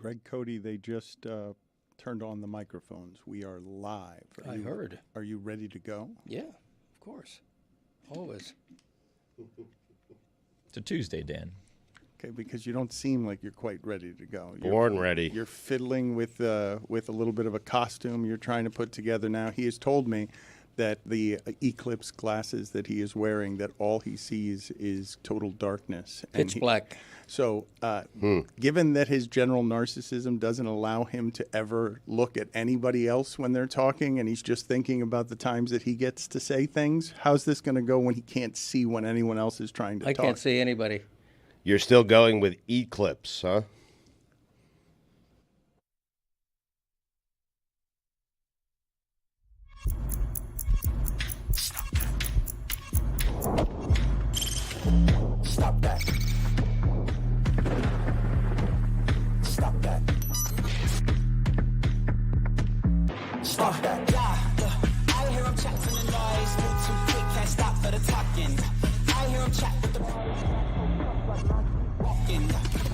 Greg Cody, they just turned on the microphones. We are live. I heard. Are you ready to go? Yeah, of course. Always. It's a Tuesday, Dan. Okay, because you don't seem like you're quite ready to go. Born ready. You're fiddling with a little bit of a costume you're trying to put together now. He has told me that the Eclipse glasses that he is wearing, that all he sees is total darkness. Pitch black. So given that his general narcissism doesn't allow him to ever look at anybody else when they're talking, and he's just thinking about the times that he gets to say things, how's this going to go when he can't see when anyone else is trying to talk? I can't see anybody. You're still going with Eclipse, huh? Stop that. Stop that. Stop that. I hear him chat from the noise. Move too quick, can't stop for the talking. I hear him chat with the walking.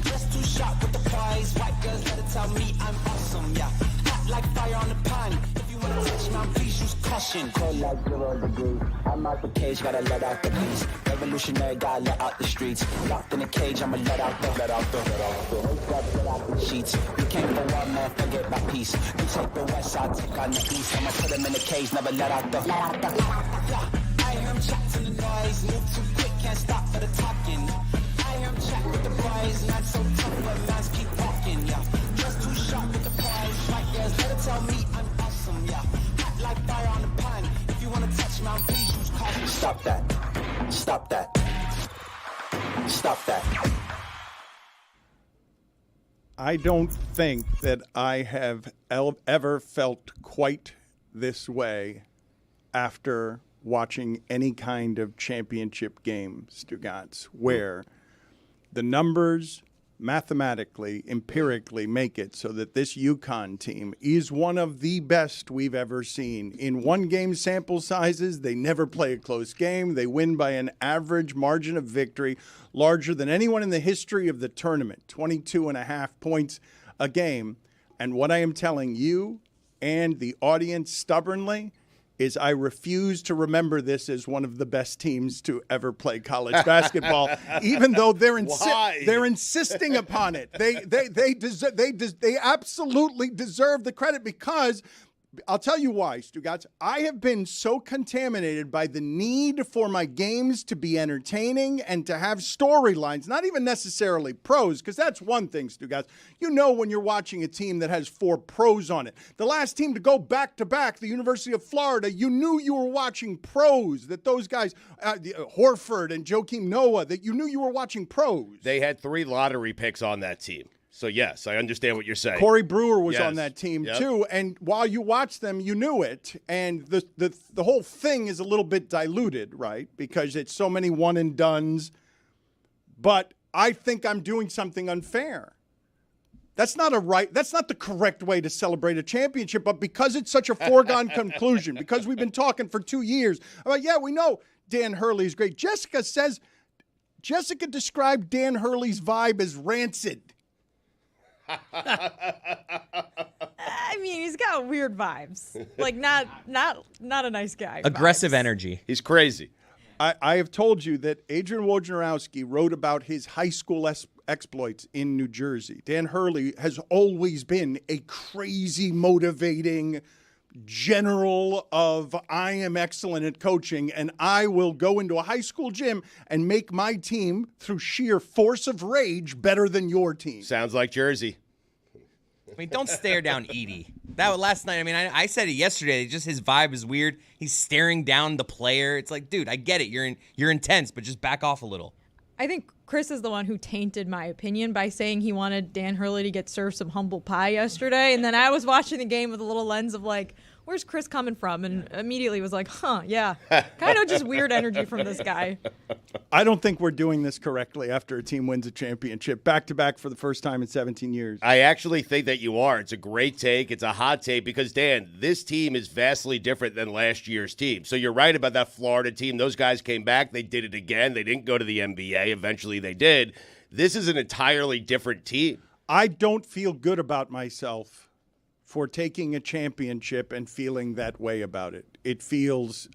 Just too sharp with the prize. White girls let it tell me I'm awesome, yeah. Hot like fire on the pan. If you wanna touch me, please use caution. Cold like 0 degrees. I'm out the cage, gotta let out the beast. Revolutionary, gotta let out the streets. Locked in a cage, I'ma let out the sheets. You can't go out, man, forget my peace. You take the west, I'll take on the east. I'ma put him in the cage, never let out the. I hear him chat to the noise. Move too quick, can't stop for the talking. I hear him chat with the prize. Not so tough, but man's keep walking, yeah. Just too sharp with the prize. White girls, let it tell me I'm awesome, yeah. Hot like fire on the pan. If you wanna touch me, please use caution. Stop that. Stop that. Stop that. I don't think that I have ever felt quite this way after watching any kind of championship game, Stugotz, where the numbers mathematically, empirically make it so that this UCONN team is one of the best we've ever seen. In one-game sample sizes, they never play a close game. They win by an average margin of victory larger than anyone in the history of the tournament, 22.5 points a game. And what I am telling you and the audience stubbornly is I refuse to remember this as one of the best teams to ever play college basketball, even though they're insisting upon it. They absolutely deserve the credit, because I'll tell you why, Stugotz. I have been so contaminated by the need for my games to be entertaining and to have storylines, not even necessarily pros, because that's one thing, Stugotz. You know when you're watching a team that has 4 pros on it. The last team to go back-to-back, the University of Florida, you knew you were watching pros, that those guys, Horford and Joakim Noah, that you knew you were watching pros. They had 3 lottery picks on that team. So, yes, I understand what you're saying. Corey Brewer was on that team, too. And while you watched them, you knew it. And the whole thing is a little bit diluted, right? Because it's so many one-and-dones. But I think I'm doing something unfair. That's not the correct way to celebrate a championship. But because it's such a foregone conclusion, because we've been talking for 2 years about, yeah, we know Dan Hurley is great. Jessica described Dan Hurley's vibe as rancid. I mean, he's got weird vibes. Like, not a nice guy. Aggressive vibes. energy. He's crazy. I have told you that Adrian Wojnarowski wrote about his high school exploits in New Jersey. Dan Hurley has always been a crazy, motivating general of I am excellent at coaching, and I will go into a high school gym and make my team, through sheer force of rage, better than your team. Sounds like Jersey. I mean, don't stare down Edie. That was last night. I mean, I said it yesterday. Just his vibe is weird. He's staring down the player. It's like, dude, I get it. You're intense, but just back off a little. I think Chris is the one who tainted my opinion by saying he wanted Dan Hurley to get served some humble pie yesterday. And then I was watching the game with a little lens of like, where's Chris coming from? And immediately was like, yeah, kind of just weird energy from this guy. I don't think we're doing this correctly after a team wins a championship back-to-back for the first time in 17 years. I actually think that you are. It's a great take. It's a hot take because, Dan, this team is vastly different than last year's team. So you're right about that Florida team. Those guys came back. They did it again. They didn't go to the NBA. Eventually they did. This is an entirely different team. I don't feel good about myself for taking a championship and feeling that way about it. It feels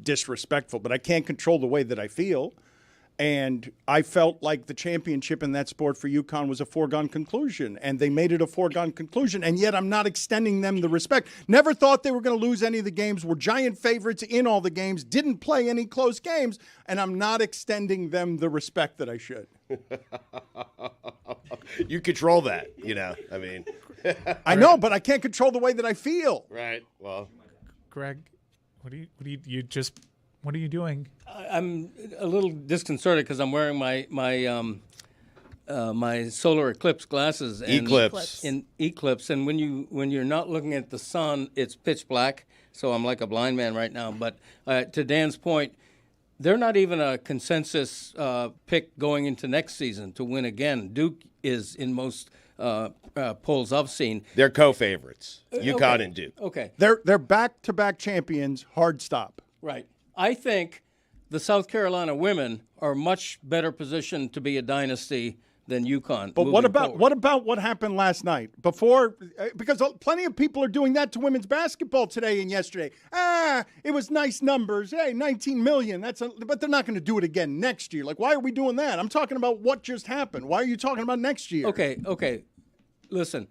disrespectful, but I can't control the way that I feel. And I felt like the championship in that sport for UConn was a foregone conclusion, and they made it a foregone conclusion, and yet I'm not extending them the respect. Never thought they were going to lose any of the games, were giant favorites in all the games, didn't play any close games, and I'm not extending them the respect that I should. You control that, I mean. I know, but I can't control the way that I feel. Right, well. Greg, what are you doing? I'm a little disconcerted because I'm wearing my solar eclipse glasses. And Eclipse, and when you're not looking at the sun, it's pitch black. So I'm like a blind man right now. But to Dan's point, they're not even a consensus pick going into next season to win again. Duke is in most polls I've seen. They're co-favorites, UConn and Duke. Okay. They're back-to-back champions, hard stop. Right. I think the South Carolina women are much better positioned to be a dynasty than UConn. But what about what happened last night? Because plenty of people are doing that to women's basketball today and yesterday. It was nice numbers. Hey, 19 million. But they're not going to do it again next year. Like, why are we doing that? I'm talking about what just happened. Why are you talking about next year? Okay. Listen,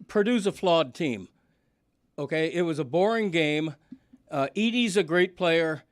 Purdue's a flawed team. Okay, it was a boring game. Edie's a great player.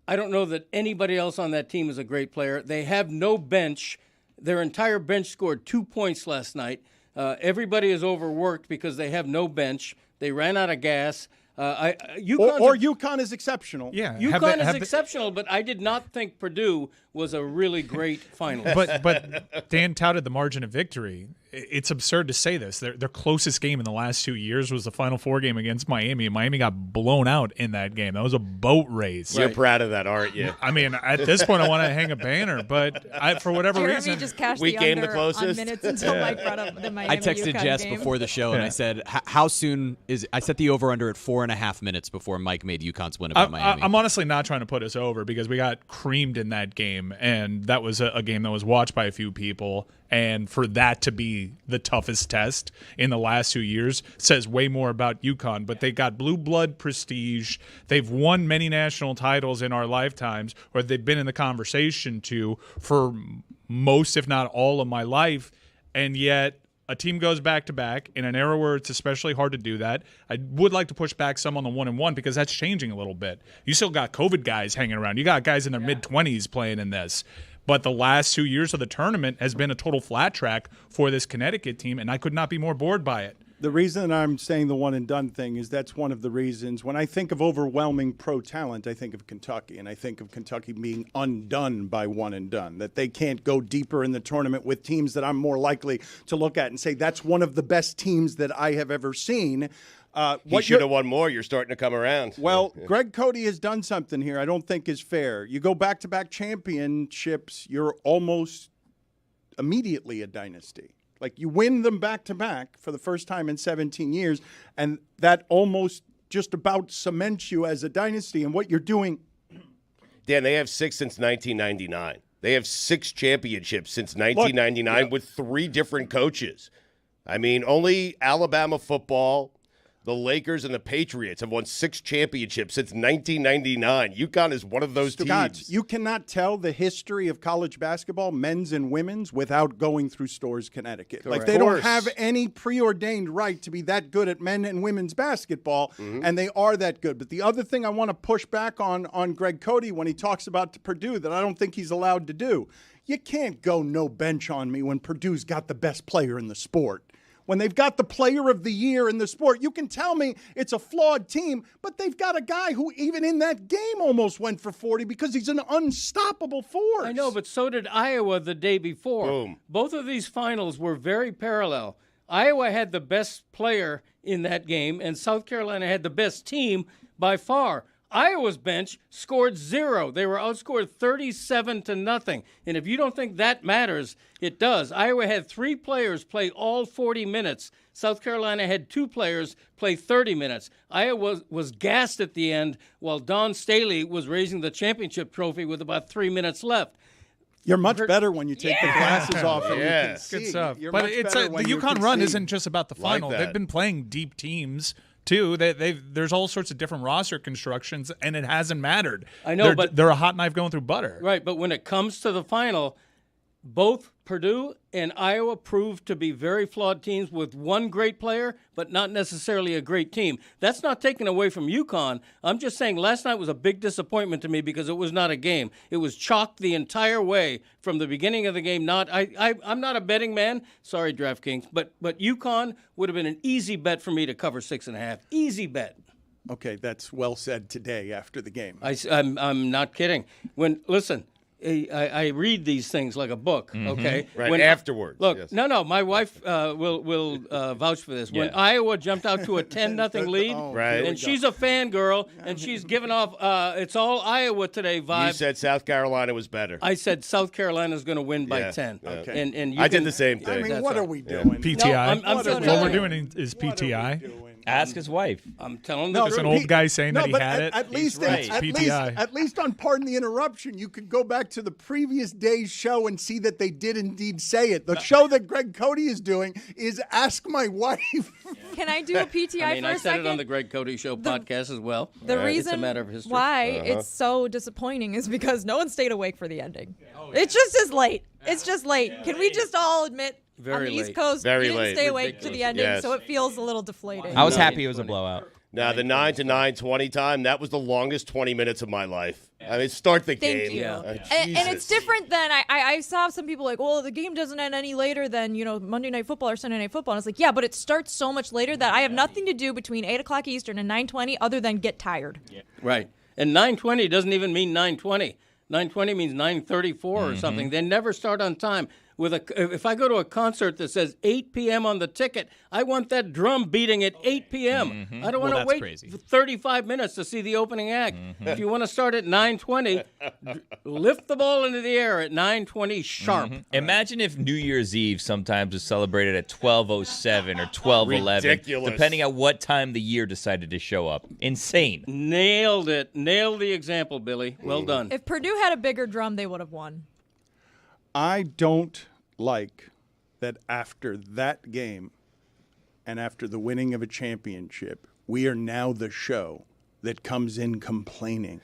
I don't know that anybody else on that team is a great player. They have no bench. Their entire bench scored 2 points last night. Everybody is overworked because they have no bench. They ran out of gas. UConn is exceptional. Yeah, UConn is exceptional, but I did not think Purdue was a really great finalist. But Dan touted the margin of victory. It's absurd to say this. Their closest game in the last 2 years was the Final Four game against Miami, and Miami got blown out in that game. That was a boat race. You're proud of that, aren't you? I mean, at this point, I want to hang a banner, but for whatever Jeremy reason, just cashed we the came under the closest. on minutes until Mike brought up the Miami I texted UConn Jess game. before the show, and I said, how soon is – I set the over-under at 4.5 minutes before Mike made UConn's win about Miami. I'm honestly not trying to put us over because we got creamed in that game, and that was a game that was watched by a few people. And for that to be the toughest test in the last 2 years says way more about UConn. But they got blue blood prestige. They've won many national titles in our lifetimes, or they've been in the conversation for most, if not all, of my life. And yet a team goes back-to-back in an era where it's especially hard to do that. I would like to push back some on the 1-1 because that's changing a little bit. You still got COVID guys hanging around. You got guys in their mid-20s playing in this. But the last 2 years of the tournament has been a total flat track for this Connecticut team, and I could not be more bored by it. The reason I'm saying the one-and-done thing is that's one of the reasons. When I think of overwhelming pro talent, I think of Kentucky, and I think of Kentucky being undone by one-and-done, that they can't go deeper in the tournament with teams that I'm more likely to look at and say that's one of the best teams that I have ever seen. He should have won more. You're starting to come around. Well, Greg Cody has done something here I don't think is fair. You go back-to-back championships, you're almost immediately a dynasty. Like, you win them back-to-back for the first time in 17 years, and that almost just about cements you as a dynasty. And what you're doing – Dan, they have 6 since 1999. They have 6 championships since 1999 with 3 different coaches. I mean, only Alabama football – the Lakers and the Patriots have won 6 championships since 1999. UConn is one of those teams. You cannot tell the history of college basketball, men's and women's, without going through Storrs, Connecticut. Correct. Like, they don't have any preordained right to be that good at men and women's basketball, and they are that good. But the other thing I want to push back on Greg Cody when he talks about Purdue that I don't think he's allowed to do, you can't go no bench on me when Purdue's got the best player in the sport. When they've got the player of the year in the sport, you can tell me it's a flawed team, but they've got a guy who even in that game almost went for 40 because he's an unstoppable force. I know, but so did Iowa the day before. Boom. Both of these finals were very parallel. Iowa had the best player in that game, and South Carolina had the best team by far. Iowa's bench scored 0. They were outscored 37-0. And if you don't think that matters, it does. Iowa had 3 players play all 40 minutes. South Carolina had 2 players play 30 minutes. Iowa was gassed at the end while Don Staley was raising the championship trophy with about 3 minutes left. You're much better when you take the glasses off and you can see. Good stuff. You're But much it's better the when you UConn can run see. isn't just about the final. that. They've been playing deep teams too. There's all sorts of different roster constructions, and it hasn't mattered. I know, but they're a hot knife going through butter. Right, but when it comes to the final, both Purdue and Iowa proved to be very flawed teams with one great player, but not necessarily a great team. That's not taken away from UConn. I'm just saying last night was a big disappointment to me because it was not a game. It was chalked the entire way from the beginning of the game. I'm not a betting man. Sorry, DraftKings. But UConn would have been an easy bet for me to cover 6.5. Easy bet. Okay, that's well said today after the game. I'm not kidding. Listen, I read these things like a book, okay? Right, afterwards. Look, yes. no, my wife will vouch for this. When Iowa jumped out to a 10-0 lead, Right. and she's a fangirl, and she's giving off it's all Iowa today vibe. You said South Carolina was better. I said South Carolina's going to win by 10. Okay. And you I did can- the same I thing. mean, That's what all. are we doing? PTI. No, I'm What just are we what we're telling doing is What are we PTI. doing? Ask his wife. I'm telling the No, It's truth. an old guy saying no, that he but had it. At least, right. at PTI. least on Pardon the Interruption, you could go back to the previous day's show and see that they did indeed say it. The show that Greg Cody is doing is Ask My Wife. Can I do a PTI I mean, for I a said second? it on the Greg Cody Show podcast as well. The It's a reason matter of history. why it's so disappointing is because no one stayed awake for the ending. It just is late. It's just late. Can we just all admit on Very the East late. Coast, Very we didn't late. stay awake to the Ridiculous. ending, Yes. so it feels a little deflating. I was happy it was a blowout. Now, the 9 to 9:20 time, that was the longest 20 minutes of my life. I mean, start the Thank game. you. Yeah. And it's Jesus. different than I saw some people like, well, the game doesn't end any later than, Monday Night Football or Sunday Night Football. And it's like, yeah, but it starts so much later that I have nothing to do between 8 o'clock Eastern and 9:20 other than get tired. Right. And 9:20 doesn't even mean 9:20. 9:20 means 9:34 or something. They never start on time. If I go to a concert that says 8 p.m. on the ticket, I want that drum beating at 8 p.m. I don't want to that's wait crazy. 35 minutes to see the opening act. If you want to start at 9:20, lift the ball into the air at 9:20 sharp. Imagine if New Year's Eve sometimes was celebrated at 12:07 or 12:11, Ridiculous. depending on what time the year decided to show up. Insane. Nailed it. Nailed the example, Billy. Well done. If Purdue had a bigger drum, they would have won. I don't like that after that game and after the winning of a championship, we are now the show that comes in complaining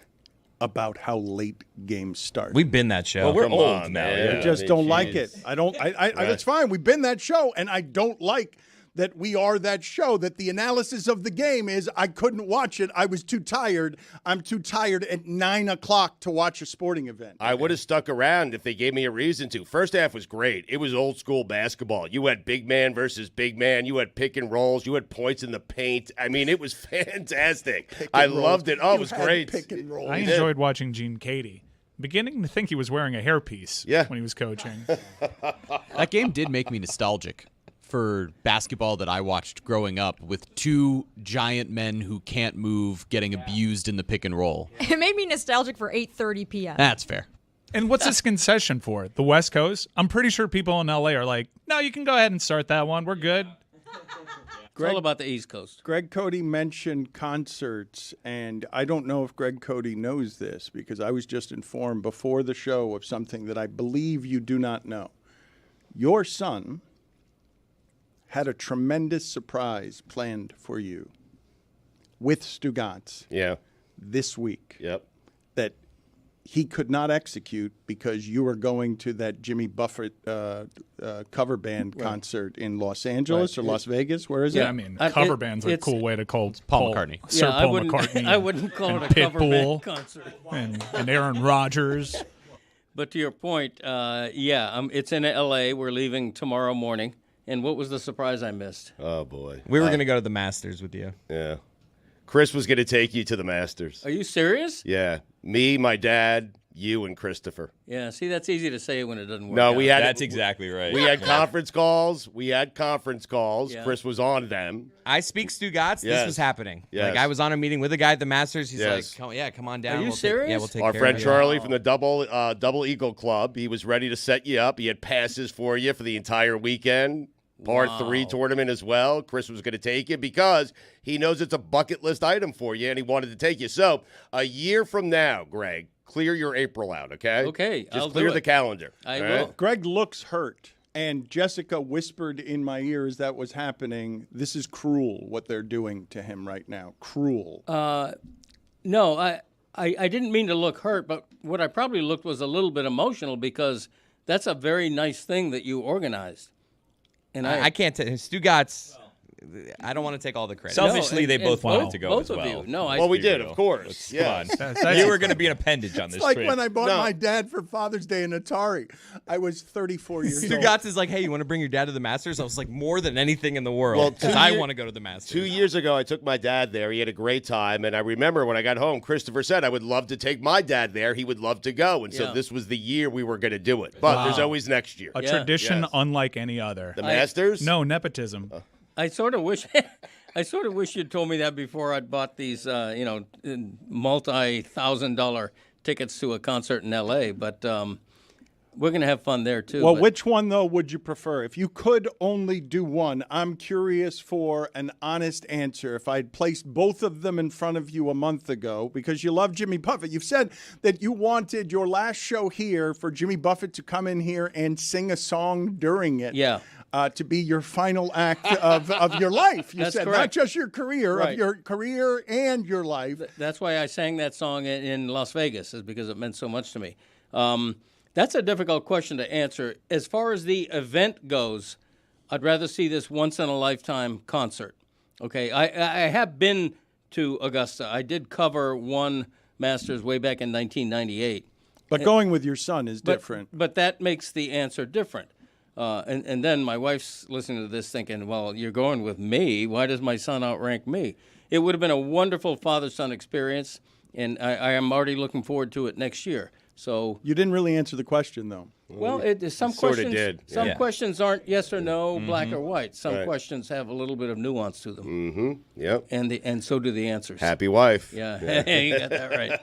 about how late games start. We've been that show. Well, we're Come old on, now. man. Yeah. I just mean, don't geez. like it. I don't. It's fine. We've been that show, and I don't like that we are that show. That the analysis of the game is I couldn't watch it. I was too tired. I'm too tired at 9 o'clock to watch a sporting event. I would have stuck around if they gave me a reason to. First half was great. It was old school basketball. You had big man versus big man. You had pick and rolls. You had points in the paint. I mean, it was fantastic. I loved it. Oh, it was great. Pick and roll. I enjoyed watching Gene Katie. Beginning to think he was wearing a hairpiece when he was coaching. That game did make me nostalgic for basketball that I watched growing up with two giant men who can't move getting abused in the pick and roll. It made me nostalgic for 8:30 p.m. That's fair. And what's this concession for? The West Coast? I'm pretty sure people in LA are like, no, you can go ahead and start that one. We're good. It's all about the East Coast. Greg Cody mentioned concerts, and I don't know if Greg Cody knows this because I was just informed before the show of something that I believe you do not know. Your son had a tremendous surprise planned for you with Stugotz Yeah. this week Yep. that he could not execute because you were going to that Jimmy Buffett cover band concert in Los Angeles or Las Vegas. Where is it? Yeah, I mean, cover band's a cool way to call Paul McCartney. Sir I Paul wouldn't, McCartney. I wouldn't call and it a cover band Pitbull concert. and Aaron Rodgers. But to your point, it's in L.A. We're leaving tomorrow morning. And what was the surprise I missed? Oh, boy. We were going to go to the Masters with you. Yeah. Chris was going to take you to the Masters. Are you serious? Yeah. Me, my dad, you, and Christopher. Yeah, see, that's easy to say when it doesn't work No, out. we had That's exactly right. We had conference calls. Yeah. Chris was on them. I speak Stugotz. This Yes. was happening. Yes. Like I was on a meeting with a guy at the Masters. He's Yes. like, come on down. Are you We'll serious? We'll take Our care friend of you. Charlie from the Double Eagle Club, he was ready to set you up. He had passes for you for the entire weekend. Par 3 tournament as well. Chris was going to take you because he knows it's a bucket list item for you, and he wanted to take you. So a year from now, Greg, clear your April out, okay? Okay, Just I'll clear do the it. calendar. I all will. right? Greg looks hurt, and Jessica whispered in my ears that was happening. This is cruel what they're doing to him right now. Cruel. No, I didn't mean to look hurt, but what I probably looked was a little bit emotional because that's a very nice thing that you organized. And I can't tell. Stugotz, I don't want to take all the credit. Selfishly, they both wanted to go both as of well. you. No, Well, we did, of course. Come Yes. on. You were going to be an appendage on this It's like trip. when I bought No. my dad for Father's Day an Atari. I was 34 years old. Stugotz is like, hey, you want to bring your dad to the Masters? I was like, more than anything in the world, Well, because 2 I year- want to go to the Masters. 2 years ago, I took my dad there. He had a great time. And I remember when I got home, Christopher said, I would love to take my dad there. He would love to go. And so Yeah. this was the year we were going to do it. But there's always next year. A Yeah. tradition Yes. unlike any other. The Masters? No nepotism. I sort of wish you'd told me that before I'd bought these, multi-$1,000 tickets to a concert in L.A. But we're gonna have fun there too. Well, but- which one, though, would you prefer? If you could only do one, I'm curious for an honest answer. If I'd placed both of them in front of you a month ago, because you love Jimmy Buffett, you've said that you wanted your last show here for Jimmy Buffett to come in here and sing a song during it. Yeah. To be your final act of your life. You That's said not correct. just your career, Right. of your career and your life. That's why I sang that song in Las Vegas, is because it meant so much to me. That's a difficult question to answer. As far as the event goes, I'd rather see this once-in-a-lifetime concert. Okay, I have been to Augusta. I did cover one Masters way back in 1998. But going with your son is different. But that makes the answer different. And then my wife's listening to this thinking, well, you're going with me. Why does my son outrank me? It would have been a wonderful father-son experience, and I am already looking forward to it next year. So, You didn't really answer the question, though. well, some sorta questions did, some yeah. questions aren't yes or no, black or white. Some Right. questions have a little bit of nuance to them, Yep. and so do the answers. Happy wife. Yeah, you got that right.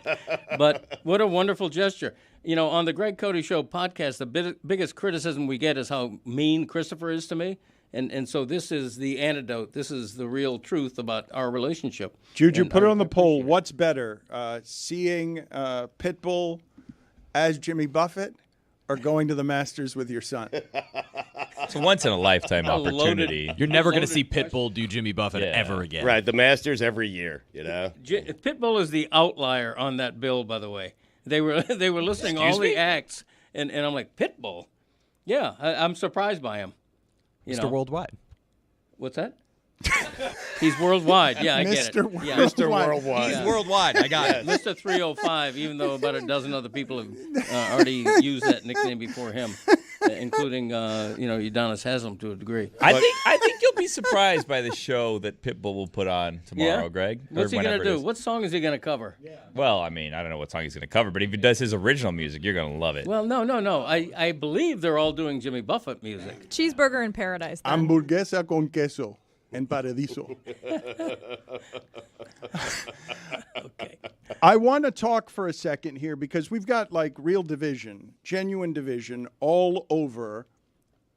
But what a wonderful gesture. You know, on the Greg Cody Show podcast, the biggest criticism we get is how mean Christopher is to me. And so this is the antidote. This is the real truth about our relationship. Juju, And put it I on the poll. appreciate it. What's better, seeing Pitbull as Jimmy Buffett or going to the Masters with your son? It's a once-in-a-lifetime A loaded- opportunity. You're never going to Loaded see question. Pitbull do Jimmy Buffett Yeah. ever again. Right. The Masters every year, you know? Pitbull is the outlier on that bill, by the way. They were listing all the acts, and I'm like, Pitbull? Yeah, I'm surprised by him. You Mr. know. Worldwide. What's that? He's worldwide. Yeah, I get it. Mr. Yeah. Mr. Worldwide. He's worldwide. I got it. Mr. 305, even though about a dozen other people have already used that nickname before him, including Udonis Haslam to a degree. I think you'll be surprised by the show that Pitbull will put on tomorrow, Yeah? Greg. or What's he going whenever to it do? is. What song is he going to cover? Well, I mean, I don't know what song he's going to cover, but if he does his original music, you're going to love it. Well, no. I believe they're all doing Jimmy Buffett music. Cheeseburger in Paradise. Then. Hamburguesa con queso en paradiso. Okay. I want to talk for a second here because we've got like real division, genuine division all over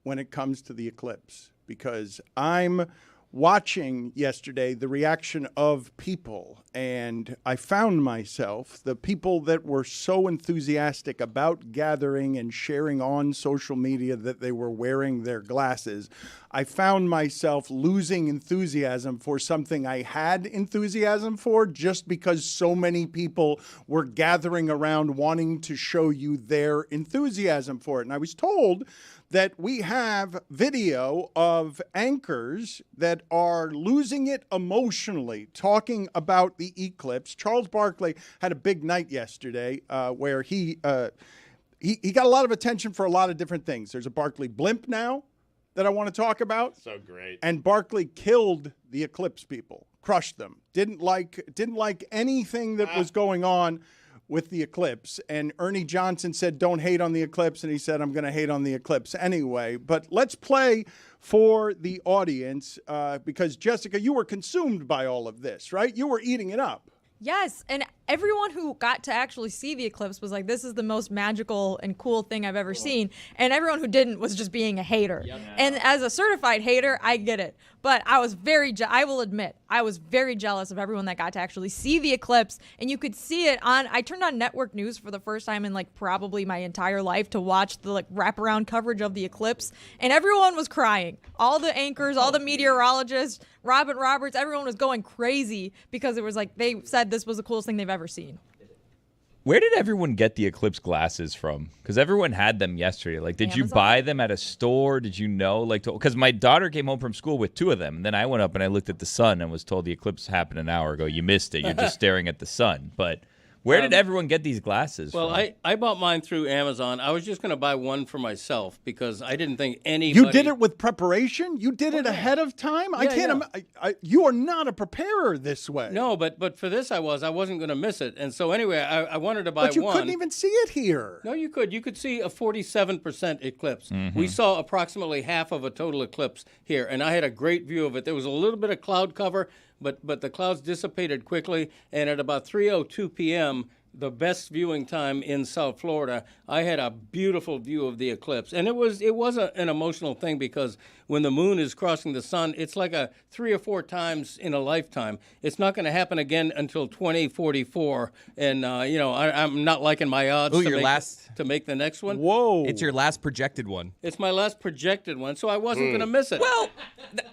when it comes to the Eclipse, because I'm watching yesterday the reaction of people, and I found myself, the people that were so enthusiastic about gathering and sharing on social media that they were wearing their glasses, I found myself losing enthusiasm for something I had enthusiasm for just because so many people were gathering around wanting to show you their enthusiasm for it. And I was told that we have video of anchors that are losing it emotionally talking about the Eclipse. Charles Barkley had a big night yesterday where he got a lot of attention for a lot of different things. There's a Barkley blimp now that I want to talk about. So great. And Barkley killed the Eclipse people, crushed them. Didn't like anything that was going on with the Eclipse. And Ernie Johnson said, don't hate on the Eclipse. And he said, I'm going to hate on the Eclipse anyway. But let's play for the audience because, Jessica, you were consumed by all of this, right? You were eating it up. Yes, and everyone who got to actually see the eclipse was like, this is the most magical and cool thing I've ever seen. And everyone who didn't was just being a hater. And as a certified hater, I get it. But I was I will admit, I was very jealous of everyone that got to actually see the eclipse, and you could see it on. I turned on network news for the first time in like probably my entire life to watch the like wraparound coverage of the eclipse, and everyone was crying. All the anchors, all the meteorologists, Robin Roberts, everyone was going crazy because it was like they said this was the coolest thing they've ever seen. Where did everyone get the Eclipse glasses from? Because everyone had them yesterday. Like, did you Amazon? buy them at a store? Did you know? Like, because my daughter came home from school with 2 of them. And then I went up and I looked at the sun and was told the eclipse happened an hour ago. You missed it. You're just staring at the sun. But where did everyone get these glasses Well, from? I bought mine through Amazon. I was just going to buy one for myself because I didn't think anybody. You did it with preparation? You did it ahead of time? I can't. You are not a preparer this way. No, but for this I wasn't going to miss it. And so anyway, I wanted to buy one. But you couldn't even see it here. No, you could. You could see a 47% eclipse. We saw approximately half of a total eclipse here, and I had a great view of it. There was a little bit of cloud cover, but the clouds dissipated quickly, and at about 3:02 p.m., the best viewing time in South Florida, I had a beautiful view of the eclipse. And it was an emotional thing because when the moon is crossing the sun, it's like 3 or 4 times in a lifetime. It's not going to happen again until 2044. And, I'm not liking my odds to make the next one. Whoa. It's your last projected one. It's my last projected one, so I wasn't going to miss it. Well,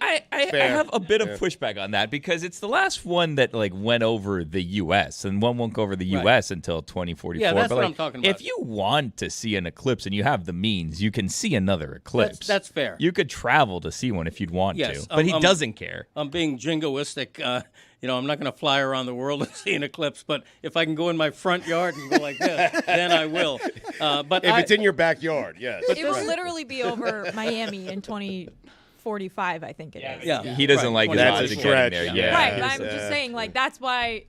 I have a bit of pushback on that because it's the last one that like went over the U.S. and one won't go over the U.S. until 2044. Yeah, that's but, what I'm talking about. If you want to see an eclipse and you have the means, you can see another eclipse. That's fair. You could travel to see one if you'd want Yes, to. But he doesn't care. I'm being jingoistic. I'm not going to fly around the world and see an eclipse, but if I can go in my front yard and go like this, then I will. But If it's in your backyard, yes. It will literally be over Miami in 2045, I think it is. Yeah, He doesn't like his That's a odds of stretch. getting there. Yeah. Right, but I'm just saying, like, that's why,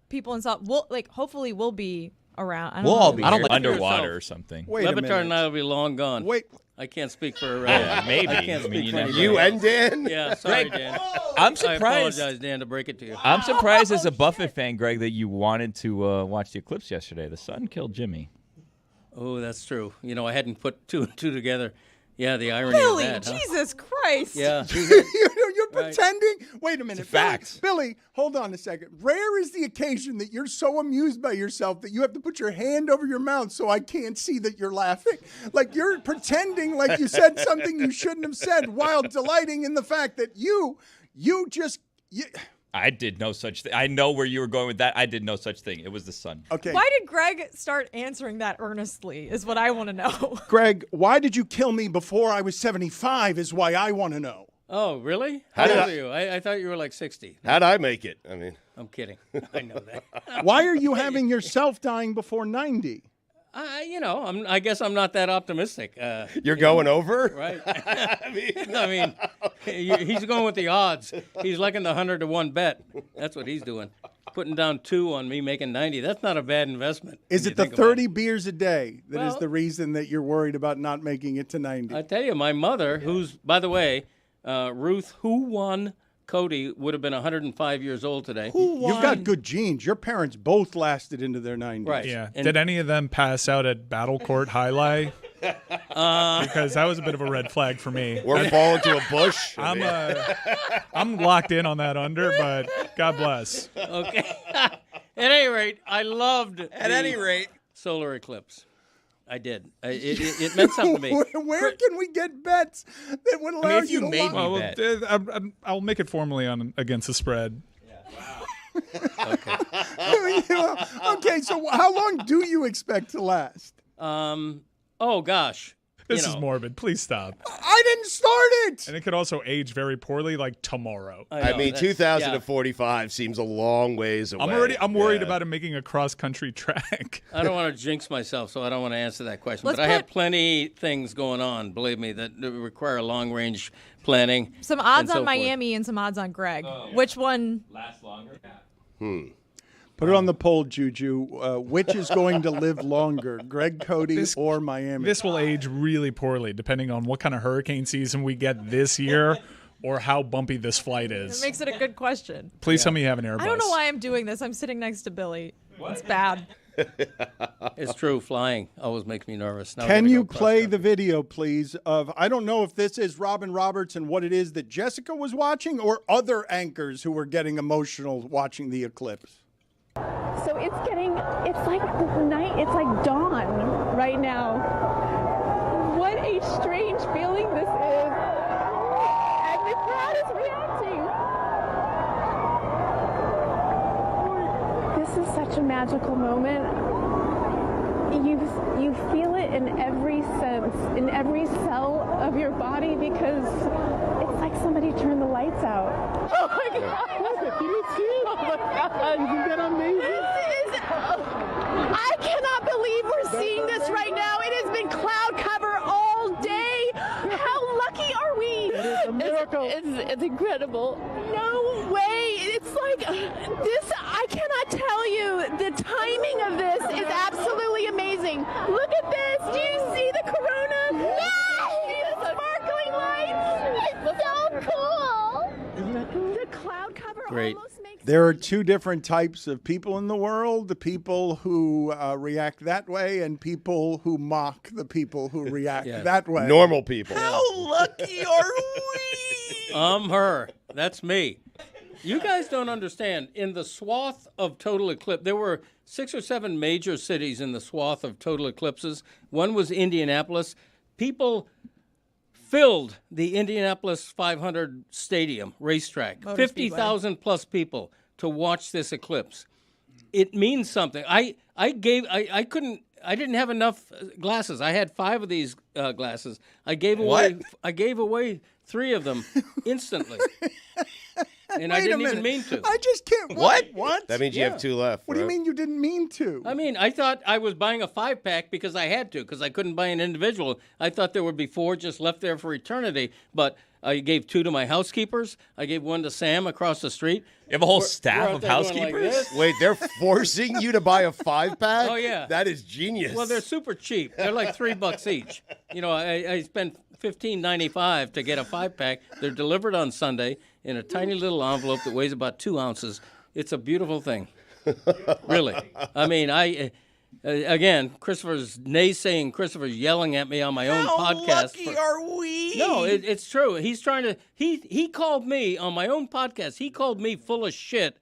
people in South, hopefully we'll be around. I don't We'll know. all be here. Underwater or something. Wait a Le Batard minute. and I will be long gone. Wait. I can't speak for. Maybe. I can't I mean, speak you for never anybody You else. and Dan? Yeah, sorry, Dan. I'm I surprised. apologize, Dan, to break it to you. I'm surprised as a Buffett fan, Greg, that you wanted to watch the eclipse yesterday. The sun killed Jimmy. Oh, that's true. I hadn't put 2 and 2 together. Yeah, the irony Billy, of that. Huh? Jesus Christ. Yeah. You're pretending. Wait a minute. facts. Billy, hold on a second. Rare is the occasion that you're so amused by yourself that you have to put your hand over your mouth so I can't see that you're laughing. Like you're pretending like you said something you shouldn't have said while delighting in the fact that you just. I did no such thing. I know where you were going with that. I did no such thing. It was the sun. Okay. Why did Greg start answering that earnestly is what I want to know. Greg, why did you kill me before I was 75 is why I want to know. Oh, really? How How did old I- are you? I thought you were like 60. How'd I make it? I mean, I'm kidding. I know that. Why are you having yourself dying before 90? I guess I'm not that optimistic. you're going over? Right? He's going with the odds. He's liking the 100-to-1 bet. That's what he's doing. Putting down 2 on me making 90. That's not a bad investment. Is when it the you think about 30 beers a day that is Well- the reason that you're worried about not making it to 90? I tell you, my mother, who's, by the way, Ruth, who won Cody, would have been 105 years old today. You've got good genes. Your parents both lasted into their 90s. Right. Yeah. And- Did any of them pass out at Battle Court Highlight? Because that was a bit of a red flag for me. Or fall into a bush? I'm locked in on that under, but God bless. Okay. At any rate, I loved rate. solar eclipse. I did. It meant something to me. Where can we get bets that would allow if you you to made lie? me bet. I'll make it formally against the spread. Okay, so how long do you expect to last? Oh, gosh. This is morbid. Please stop. I didn't start it. And it could also age very poorly, like tomorrow. I I know, mean, that's- 2045 seems a long ways away. I'm worried about him making a cross-country track. I don't want to jinx myself, so I don't want to answer that question. Let's but I have put- plenty things going on, believe me, that require long-range planning. Some odds and so on forth. Miami and some odds on Greg. Which one? Last longer? Put it on the poll, Juju. Which is going to live longer, Greg Cody or Miami? This will age really poorly, depending on what kind of hurricane season we get this year or how bumpy this flight It is. makes it a good question. Please tell me you have an Airbus. I don't know why I'm doing this. I'm sitting next to Billy. It's bad. It's true. Flying always makes me nervous. Now I Can gotta you go play cross the video, please, of, I don't know if this is Robin Roberts and what it is that Jessica was watching or other anchors who were getting emotional watching the eclipse? So it's like night, it's like dawn right now. What a strange feeling this is. And the crowd is reacting. This is such a magical moment. You feel it in every sense, in every cell of your body, because it's like somebody turned the lights out. Oh my God! Oh my God! Isn't that amazing? I cannot believe we're seeing this right now. It has been cloud cover all day. How lucky are we? It's a miracle. It's incredible. No way. It's like this. I cannot tell you. The timing of this is absolutely amazing. Look at this. Do you see the corona? No! See the sparkling lights? It's so cool. The cloud cover Great. almost makes There are two different types of people in the world, the people who react that way and people who mock the people who react that way. Normal people. How lucky are we? Her. That's me. You guys don't understand. In the swath of total eclipse, there were 6 or 7 major cities in the swath of total eclipses. One was Indianapolis. People filled the Indianapolis 500 Stadium racetrack, 50,000 plus people to watch this eclipse. It means something. I didn't have enough glasses. I had 5 of these glasses. I gave away 3 of them instantly. And I didn't even mean to. I just can't. What? That means you have 2 left. What do you right? mean you didn't mean to? I mean, I thought I was buying a 5-pack because I had to, because I couldn't buy an individual. I thought there would be 4 just left there for eternity. But I gave 2 to my housekeepers. I gave 1 to Sam across the street. You have a whole We're staff out of there going like housekeepers? this. Wait, they're forcing you to buy a 5-pack? Oh, yeah. That is genius. Well, they're super cheap. They're like $3 each. You know, I spent $15.95 to get a 5-pack. They're delivered on Sunday in a tiny little envelope that weighs about 2 ounces. It's a beautiful thing. Really. I mean, again, Christopher's naysaying, Christopher's yelling at me on my own podcast. How lucky are we? No, it's true. He's trying to. He called me on my own podcast. He called me full of shit,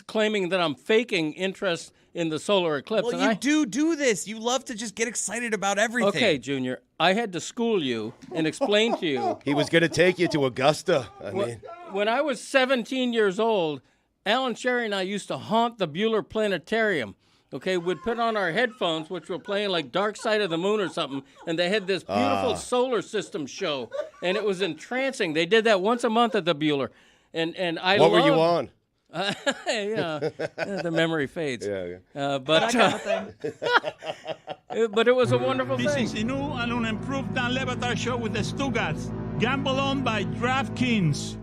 claiming that I'm faking interest in the solar eclipse. Well, and you do this. You love to just get excited about everything. Okay, Junior, I had to school you and explain to you. He was going to take you to Augusta. When I was 17 years old, Alan Sherry and I used to haunt the Bueller Planetarium. Okay, we'd put on our headphones, which were playing like Dark Side of the Moon or something, and they had this beautiful solar system show, and it was entrancing. They did that once a month at the Bueller, and I What loved, were you on? The memory fades. Yeah. But it was a wonderful This thing. is the new and unimproved Dan Le Batard Show with the Stugotz. Gamble on by DraftKings.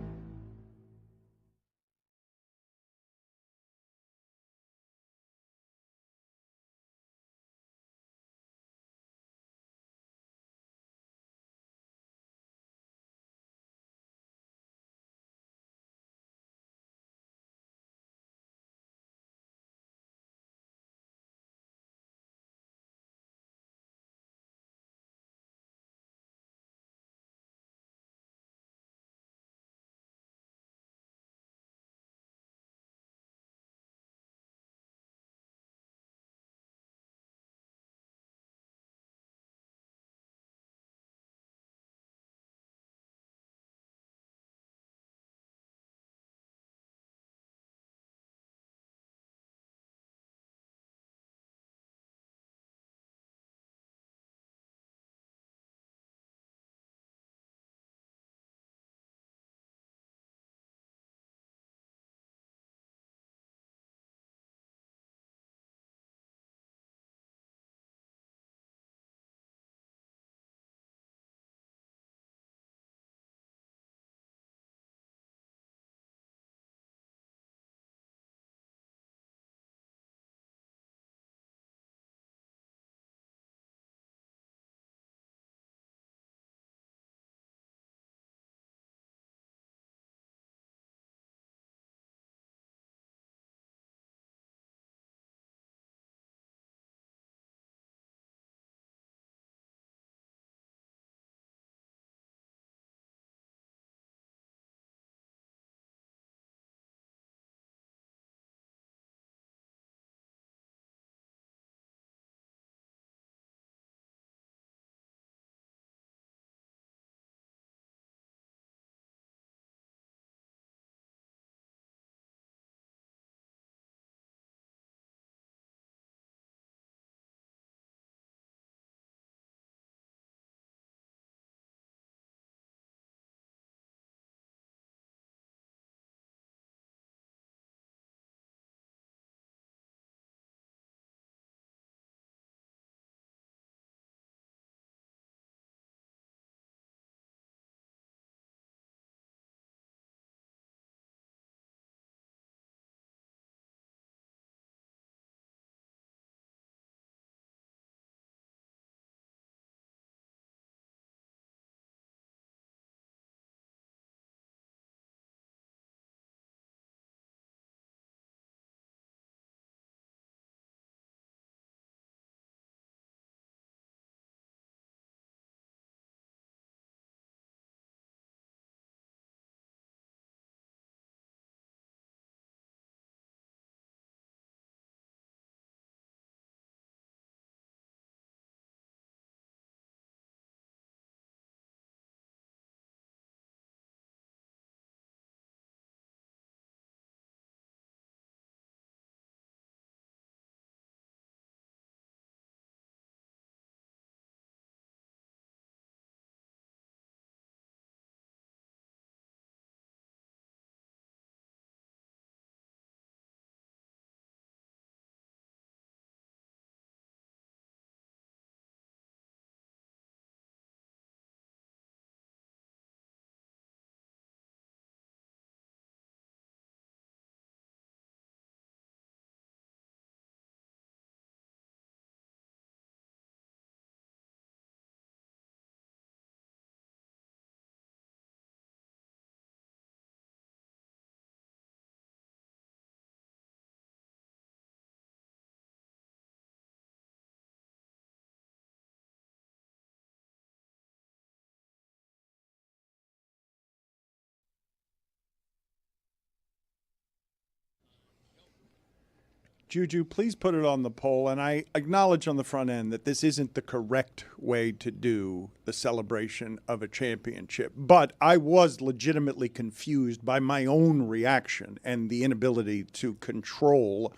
Juju, please put it on the poll. And I acknowledge on the front end that this isn't the correct way to do the celebration of a championship. But I was legitimately confused by my own reaction and the inability to control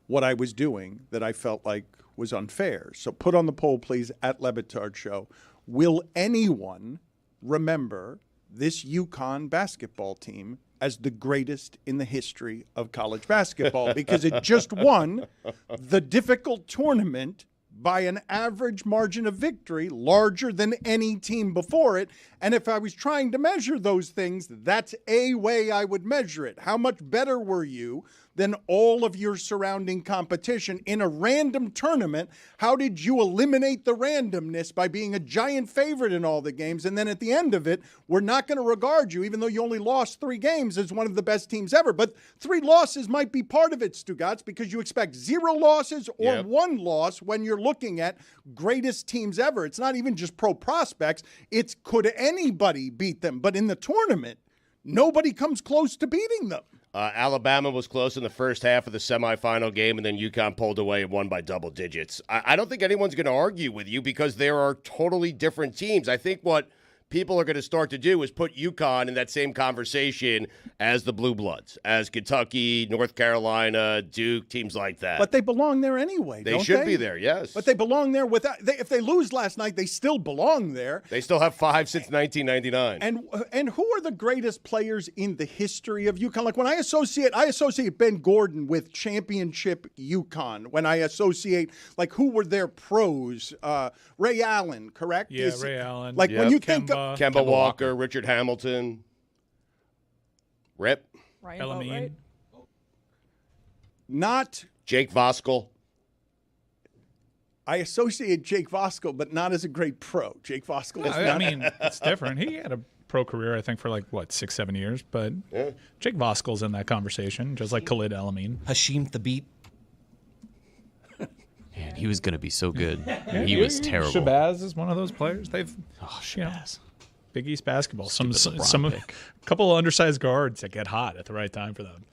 what I was doing that I felt like was unfair. So put on the poll, please, at Le Batard Show. Will anyone remember this UConn basketball team as the greatest in the history of college basketball? Because it just won the difficult tournament by an average margin of victory larger than any team before it. And if I was trying to measure those things, that's a way I would measure it. How much better were you than all of your surrounding competition in a random tournament? How did you eliminate the randomness by being a giant favorite in all the games? And then at the end of it, we're not going to regard you, even though you only lost 3 games, as one of the best teams ever. But 3 losses might be part of it, Stugotz, because you expect 0 losses or 1 loss when you're looking at greatest teams ever. It's not even just pro prospects. It's could anybody beat them? But in the tournament, nobody comes close to beating them. Alabama was close in the first half of the semifinal game, and then UConn pulled away and won by double digits. I don't think anyone's going to argue with you because there are totally different teams. I think what people are going to start to do is put UConn in that same conversation as the Blue Bloods, as Kentucky, North Carolina, Duke, teams like that. But they belong there anyway, They don't should be there, yes. But they belong there without. If they lose last night, they still belong there. They still have 5 since 1999. And who are the greatest players in the history of UConn? Like when I associate Ben Gordon with championship UConn. When I associate, like, who were their pros? Ray Allen, correct? Yeah, Ray Allen. Like when you think of Kemba Walker, Richard Hamilton, Rip, Ryan Elamine. Boatwright. not. Jake Voskuhl. I associate Jake Voskuhl, but not as a great pro. Jake Voskuhl is I not. mean, it's different. He had a pro career, I think, for like, 6-7 years. But Jake Voskuhl's in that conversation, just like Khalid Elamine. Hashim Thabit. Man, he was going to be so good. He was terrible. Shabazz is one of those players. They've Shabazz. Big East basketball. Stupid Some LeBron pick. couple of undersized guards that get hot at the right time for them.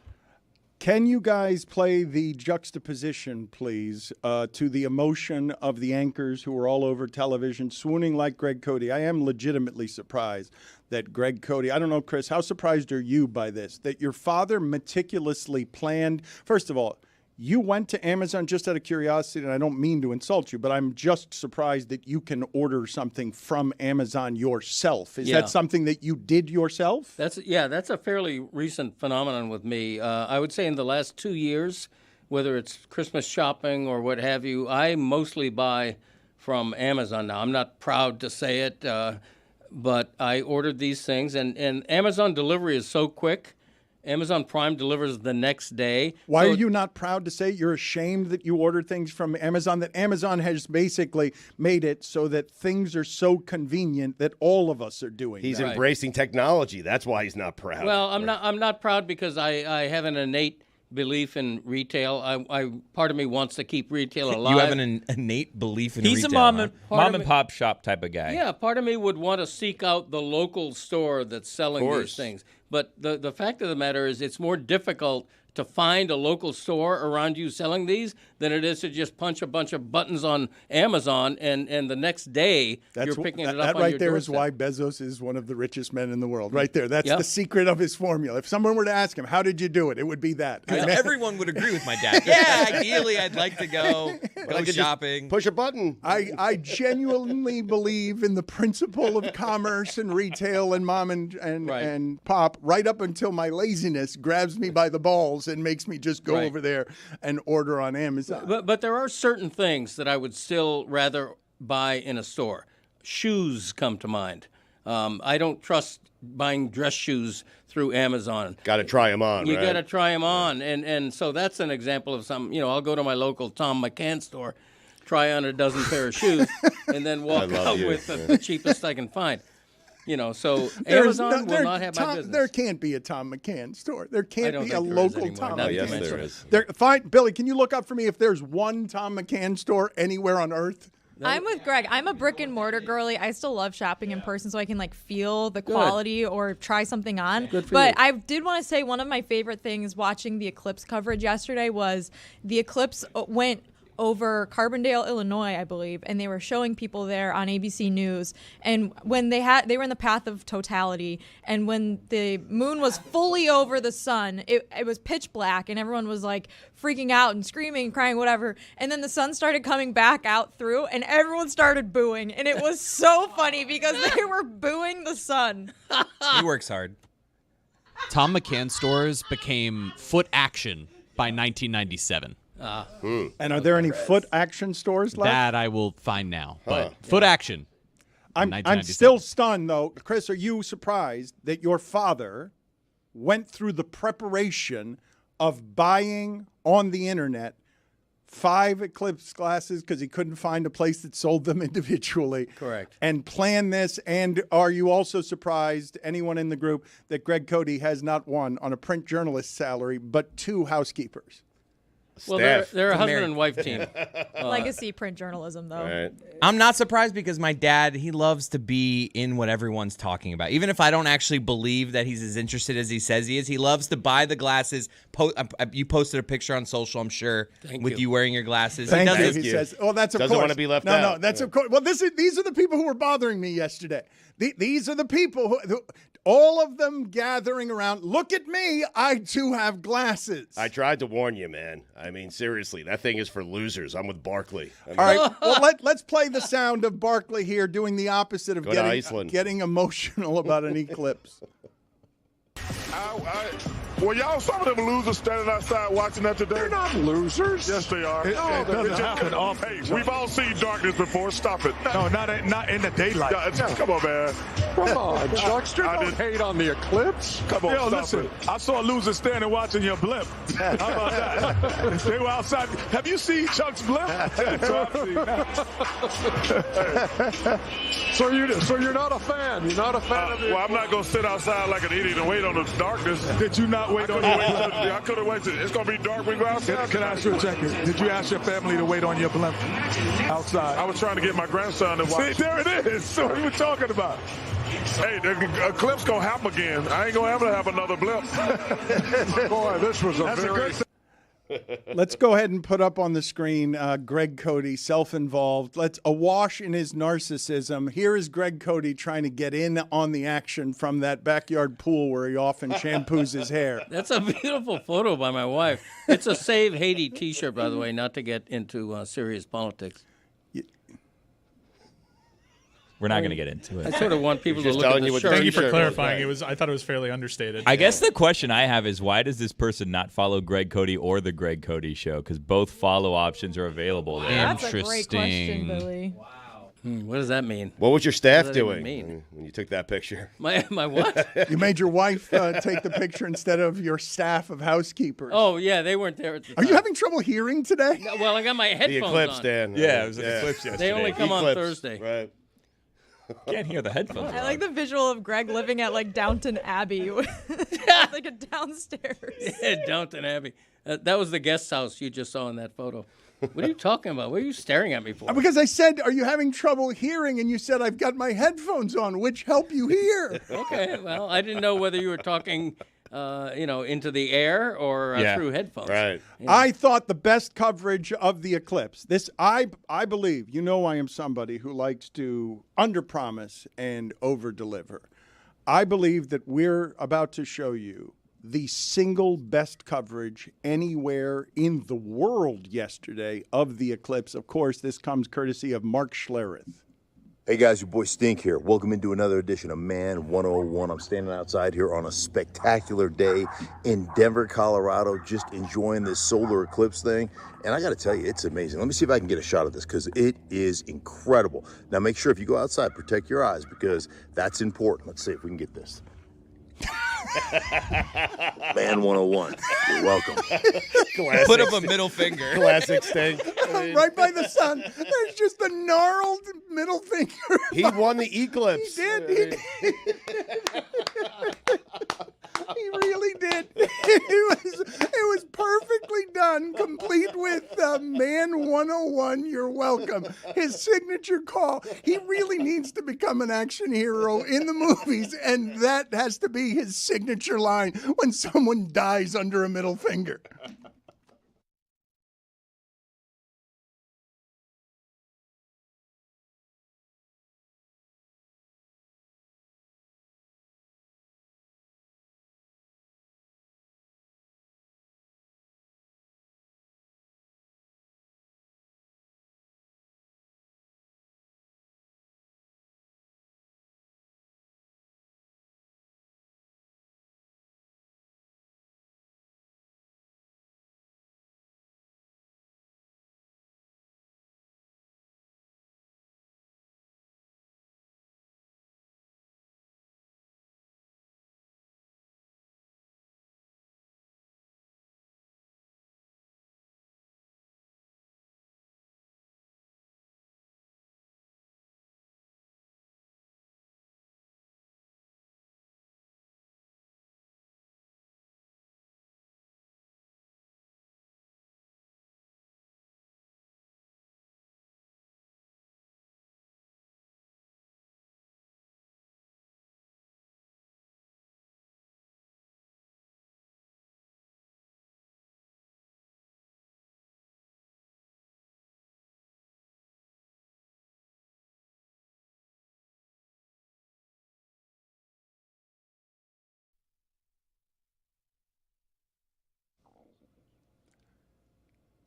Can you guys play the juxtaposition, please, to the emotion of the anchors who are all over television, swooning like Greg Cody? I am legitimately surprised that Greg Cody, I don't know, Chris, how surprised are you by this? That your father meticulously planned, first of all, you went to Amazon just out of curiosity, and I don't mean to insult you, but I'm just surprised that you can order something from Amazon yourself. Is that something that you did yourself? That's a fairly recent phenomenon with me. I would say in the last 2 years, whether it's Christmas shopping or what have you, I mostly buy from Amazon now. I'm not proud to say it, but I ordered these things, and Amazon delivery is so quick. Amazon Prime delivers the next day. Why are you not proud to say you're ashamed that you order things from Amazon, that Amazon has basically made it so that things are so convenient that all of us are doing He's that? embracing technology. That's why he's not proud. Well, I'm not proud because I have an innate belief in retail. I part of me wants to keep retail alive. You have an innate belief in retail. He's a mom and pop shop type of guy. Yeah, part of me would want to seek out the local store that's selling these things. But the fact of the matter is it's more difficult to find a local store around you selling these than it is to just punch a bunch of buttons on Amazon and the next day you're picking it up on your doorstep. That right there is why Bezos is one of the richest men in the world. Right there. That's the secret of his formula. If someone were to ask him, how did you do it? It would be that. Everyone would agree with my dad. Yeah, ideally I'd like to go shopping. Push a button. I genuinely believe in the principle of commerce and retail and mom and pop right up until my laziness grabs me by the balls and makes me just go over there and order on Amazon. But there are certain things that I would still rather buy in a store. Shoes come to mind. I don't trust buying dress shoes through Amazon. Got to try them on, You right? got to try them on. And so that's an example of something. I'll go to my local Tom McAn store, try on a dozen pair of shoes, and then walk out with the cheapest I can find. So Amazon will not have my business. There can't be a Tom McAn store. There can't be a local Tom McAn yes, store. there is. Fine, Billy, can you look up for me if there's one Tom McAn store anywhere on Earth? I'm with Greg. I'm a brick and mortar girly. I still love shopping in person so I can feel the quality or try something on. Good for but you. I did want to say one of my favorite things watching the Eclipse coverage yesterday was the Eclipse went over Carbondale, Illinois, I believe, and they were showing people there on ABC News. And when they were in the path of totality, and when the moon was fully over the sun, it was pitch black, and everyone was freaking out and screaming and crying, whatever. And then the sun started coming back out through, and everyone started booing, and it was so funny because they were booing the sun. He works hard. Tom McAn stores became Foot Action by 1997. And are there any Foot Action stores left? That I will find now. But Foot Action. I'm still stunned, though. Chris, are you surprised that your father went through the preparation of buying on the internet 5 Eclipse glasses because he couldn't find a place that sold them individually? Correct. And planned this? And are you also surprised, anyone in the group, that Greg Cody has not one on a print journalist salary, but 2 housekeepers? Well, they're a husband and wife team. Legacy print journalism, though. Right. I'm not surprised because my dad, he loves to be in what everyone's talking about. Even if I don't actually believe that he's as interested as he says he is, he loves to buy the glasses. You posted a picture on social, I'm sure, with you wearing your glasses. Thank you. He says, "Oh, that's of Doesn't course." want to be left no, out. No, that's of course. Well, these are the people who were bothering me yesterday. These are the people who all of them gathering around. Look at me. I too have glasses. I tried to warn you, man. I mean, seriously, that thing is for losers. I'm with Barkley. All right. Well, let's play the sound of Barkley here doing the opposite of getting emotional about an eclipse. Well, y'all, some of them losers standing outside watching that today. They're not losers. Yes, they are. It doesn't happen often. We've all seen darkness before. Stop it. No, not in the daylight. Come on, man. Come on, Chuckster. Don't hate on the Eclipse. Come on, Yo, stop listen, it. I saw a loser standing watching your blimp. How about that? They were outside. Have you seen Chuck's blimp? So you're not a fan. You're not a fan of the Well, I'm not going to sit outside like an idiot and wait on the darkness. Did you not wait on your I could have waited. It's going to be dark when we go outside. Can I ask you a check? Did you ask your family to wait on your blimp outside? I was trying to get my grandson to watch. See, there it is. So what are you talking about? Hey, the Eclipse going to happen again. I ain't going to ever have another blimp. Boy, this was a very... Let's go ahead and put up on the screen Greg Cody, self-involved. Let's awash in his narcissism. Here is Greg Cody trying to get in on the action from that backyard pool where he often shampoos his hair. That's a beautiful photo by my wife. It's a Save Haiti T-shirt, by the way, not to get into serious politics. We're not going to get into it. I sort of want people to just look at telling the you what shirt. Thank you for T-shirt clarifying. was, I thought it was fairly understated. I guess the question I have is why does this person not follow Greg Cody or the Greg Cody Show? Because both follow options are available there. That's a great question, Billy. What does that mean? What was your staff What does that even doing mean? when you took that picture? My what? You made your wife take the picture instead of your staff of housekeepers. Oh, yeah, they weren't there at the Are time. you having trouble hearing today? No, well, I got my The headphones Eclipse, on. Dan. Yeah, it was an Eclipse yesterday. They only come on Eclipse, Thursday. Right. Can't hear the headphones. I like the visual of Greg living at Downton Abbey, like a downstairs. Yeah, Downton Abbey. That was the guest house you just saw in that photo. What are you talking about? What are you staring at me for? Because I said, are you having trouble hearing? And you said, I've got my headphones on, which help you hear. Okay, well, I didn't know whether you were talking, into the air or through headphones. Right. Yeah. I thought the best coverage of the Eclipse. This, I believe, I am somebody who likes to underpromise and overdeliver. I believe that we're about to show you the single best coverage anywhere in the world yesterday of the Eclipse. Of course, this comes courtesy of Mark Schlereth. Hey guys, your boy Stink here. Welcome into another edition of Man 101. I'm standing outside here on a spectacular day in Denver, Colorado, just enjoying this solar eclipse thing. And I got to tell you, it's amazing. Let me see if I can get a shot of this because it is incredible. Now make sure if you go outside, protect your eyes because that's important. Let's see if we can get this. Man 101. You're welcome. Classic. Put up a middle finger. Classic Stink. Right by the sun. There's just a gnarled middle finger. He won the Eclipse. He did. He really did. It was perfectly done, complete with Man 101. You're welcome. anthem, his signature call. He really needs to become an action hero in the movies, and that has to be his signature line when someone dies under a middle finger.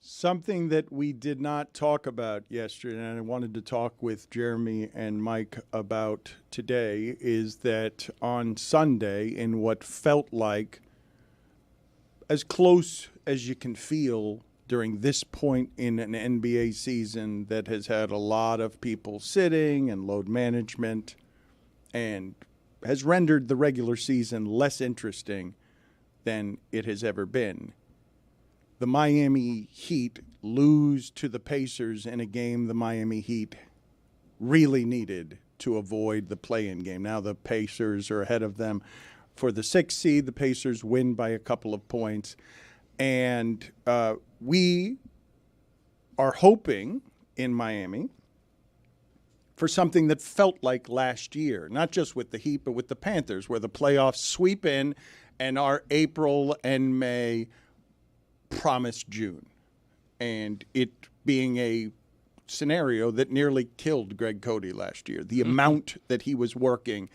Something that we did not talk about yesterday, and I wanted to talk with Jeremy and Mike about today, is that on Sunday, in what felt like as close as you can feel during this point in an NBA season that has had a lot of people sitting and load management and has rendered the regular season less interesting than it has ever been. The Miami Heat lose to the Pacers in a game the Miami Heat really needed to avoid the play-in game. Now the Pacers are ahead of them for the 6th seed. The Pacers win by a couple of points. And we are hoping in Miami for something that felt like last year, not just with the Heat, but with the Panthers, where the playoffs sweep in and our April and May promised June, and it being a scenario that nearly killed Greg Cody last year. The amount that he was working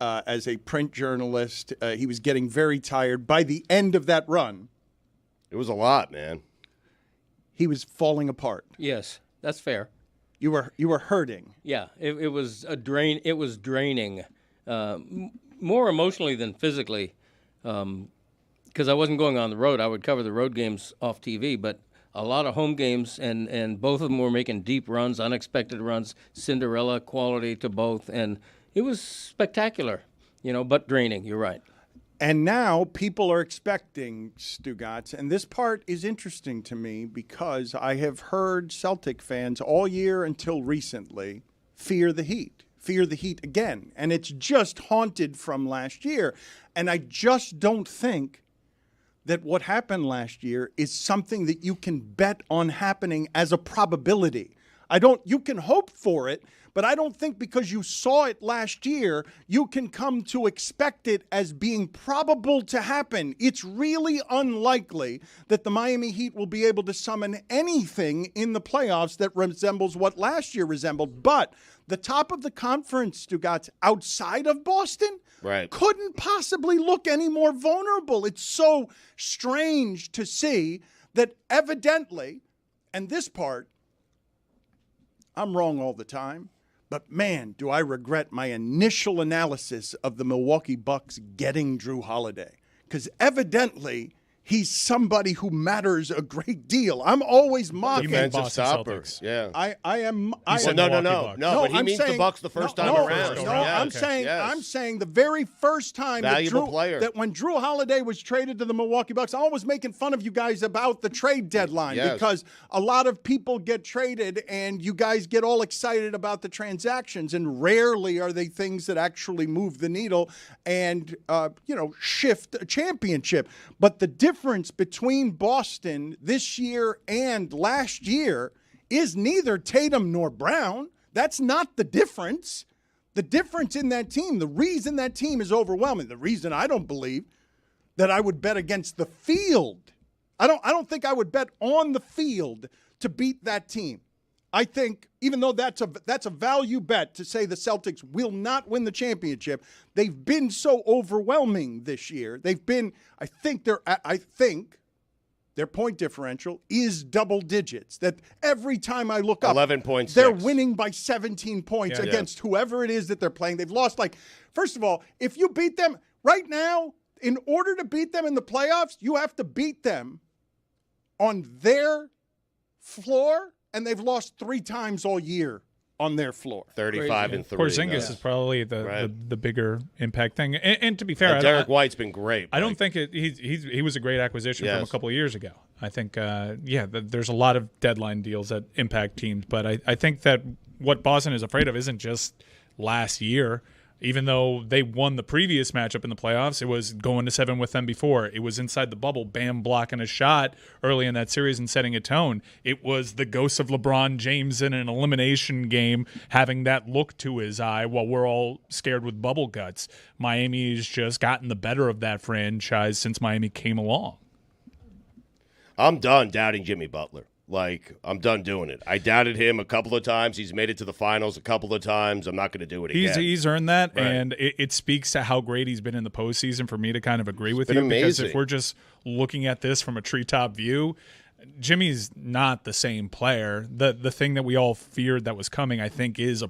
as a print journalist, he was getting very tired. By the end of that run, it was a lot, man. He was falling apart. Yes, that's fair. You were hurting. Yeah, it was a drain. It was draining, more emotionally than physically. Because I wasn't going on the road. I would cover the road games off TV, but a lot of home games, and both of them were making deep runs, unexpected runs, Cinderella quality to both, and it was spectacular, but draining. You're right. And now people are expecting Stugotz, and this part is interesting to me because I have heard Celtic fans all year until recently fear the Heat again, and it's just haunted from last year, and I just don't think that what happened last year is something that you can bet on happening as a probability. You can hope for it, but I don't think because you saw it last year, you can come to expect it as being probable to happen. It's really unlikely that the Miami Heat will be able to summon anything in the playoffs that resembles what last year resembled. But the top of the conference, Stugotz, outside of Boston, couldn't possibly look any more vulnerable. It's so strange to see that evidently, and this part, I'm wrong all the time, but man, do I regret my initial analysis of the Milwaukee Bucks getting Drew Holiday. Because evidently, he's somebody who matters a great deal. I'm always mocking. Defensive stopper. Yeah. I am. No. But he means the Bucks the first time around. No, I'm saying the very first time that when Drew Holiday was traded to the Milwaukee Bucks, I'm always making fun of you guys about the trade deadline because a lot of people get traded and you guys get all excited about the transactions, and rarely are they things that actually move the needle and shift a championship. But the difference between Boston this year and last year is neither Tatum nor Brown. That's not the difference. The difference in that team, the reason that team is overwhelming, the reason I don't believe that I would bet against the field. I don't think I would bet on the field to beat that team. I think, even though that's a value bet to say the Celtics will not win the championship, they've been so overwhelming this year. I think their point differential is double digits. That every time I look up, 11.6. They're winning by 17 points against whoever it is that they're playing. They've lost, first of all, if you beat them right now, in order to beat them in the playoffs, you have to beat them on their floor, and they've lost 3 times all year on their floor. 35-3. Porzingis is probably the bigger impact thing. And to be fair, Derek White's been great. I don't think he was a great acquisition from a couple of years ago. I think, there's a lot of deadline deals that impact teams. But I think that what Boston is afraid of isn't just last year. Even though they won the previous matchup in the playoffs, it was going to 7 with them before. It was inside the bubble, Bam blocking a shot early in that series and setting a tone. It was the ghost of LeBron James in an elimination game having that look to his eye while we're all scared with bubble guts. Miami's just gotten the better of that franchise since Miami came along. I'm done doubting Jimmy Butler. I'm done doing it. I doubted him a couple of times. He's made it to the finals a couple of times. I'm not going to do it again. He's earned that, right. And it speaks to how great he's been in the postseason for me to kind of agree with you. Amazing. Because if we're just looking at this from a treetop view, Jimmy's not the same player. The thing that we all feared that was coming, I think, is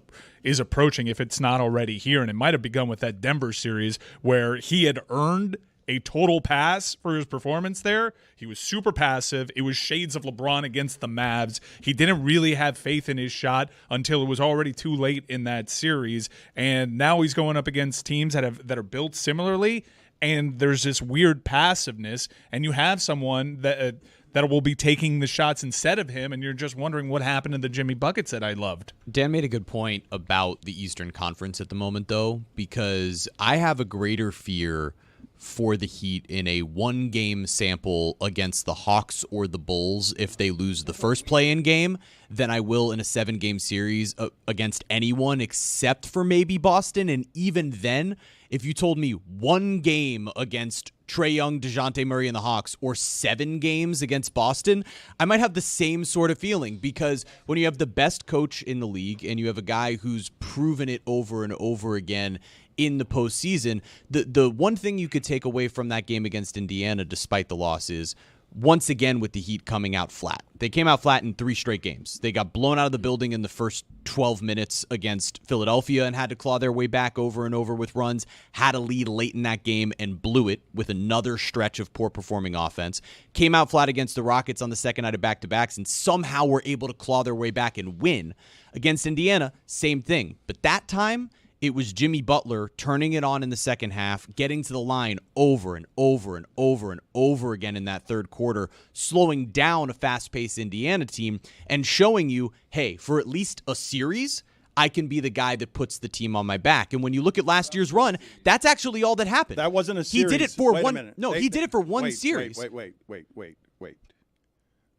approaching, if it's not already here. And it might have begun with that Denver series where he had earned a total pass for his performance there. He was super passive. It was shades of LeBron against the Mavs. He didn't really have faith in his shot until it was already too late in that series. And now he's going up against teams that are built similarly, and there's this weird passiveness, and you have someone that will be taking the shots instead of him, and you're just wondering what happened to the Jimmy buckets that I loved. Dan made a good point about the Eastern Conference at the moment, though, because I have a greater fear for the Heat in a one-game sample against the Hawks or the Bulls if they lose the first play-in game than I will in a 7-game series against anyone except for maybe Boston. And even then, if you told me one game against Trae Young, DeJounte Murray, and the Hawks, or 7 games against Boston, I might have the same sort of feeling, because when you have the best coach in the league and you have a guy who's proven it over and over again in the postseason, the one thing you could take away from that game against Indiana, despite the loss, is once again with the Heat coming out flat. They came out flat in 3 straight games. They got blown out of the building in the first 12 minutes against Philadelphia and had to claw their way back over and over with runs, had a lead late in that game and blew it with another stretch of poor performing offense. Came out flat against the Rockets on the second night of back-to-backs and somehow were able to claw their way back and win. Against Indiana, same thing. But that time, it was Jimmy Butler turning it on in the second half, getting to the line over and over and over and over again in that third quarter, slowing down a fast-paced Indiana team and showing you, hey, for at least a series, I can be the guy that puts the team on my back. And when you look at last year's run, that's actually all that happened. That wasn't a series. He did it for Wait one. a minute. No, he did it for one series. Wait.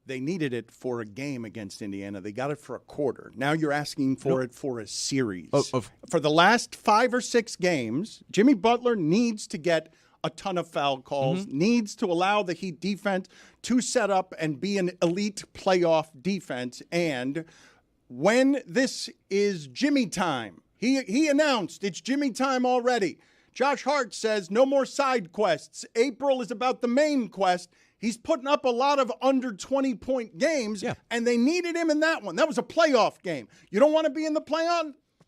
They needed it for a game against Indiana. They got it for a quarter. Now you're asking for it for a series. For the last 5 or 6 games, Jimmy Butler needs to get a ton of foul calls, needs to allow the Heat defense to set up and be an elite playoff defense. And when this is Jimmy time, he announced it's Jimmy time already. Josh Hart says no more side quests. April is about the main quest. He's putting up a lot of under 20-point games, and they needed him in that one. That was a playoff game. You don't want to be in the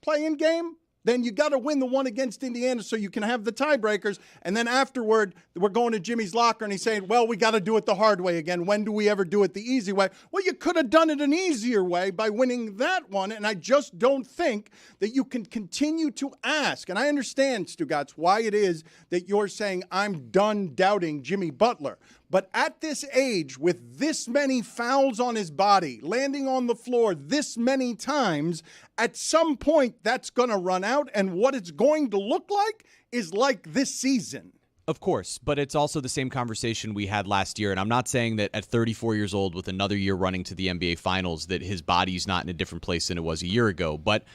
play-in game? Then you got to win the one against Indiana so you can have the tiebreakers. And then afterward, we're going to Jimmy's locker, and he's saying, well, we got to do it the hard way again. When do we ever do it the easy way? Well, you could have done it an easier way by winning that one, and I just don't think that you can continue to ask. And I understand, Stugotz, why it is that you're saying I'm done doubting Jimmy Butler. But at this age, with this many fouls on his body, landing on the floor this many times, at some point that's going to run out. And what it's going to look like is like this season. Of course, but it's also the same conversation we had last year, and I'm not saying that at 34 years old with another year running to the NBA Finals that his body's not in a different place than it was a year ago, but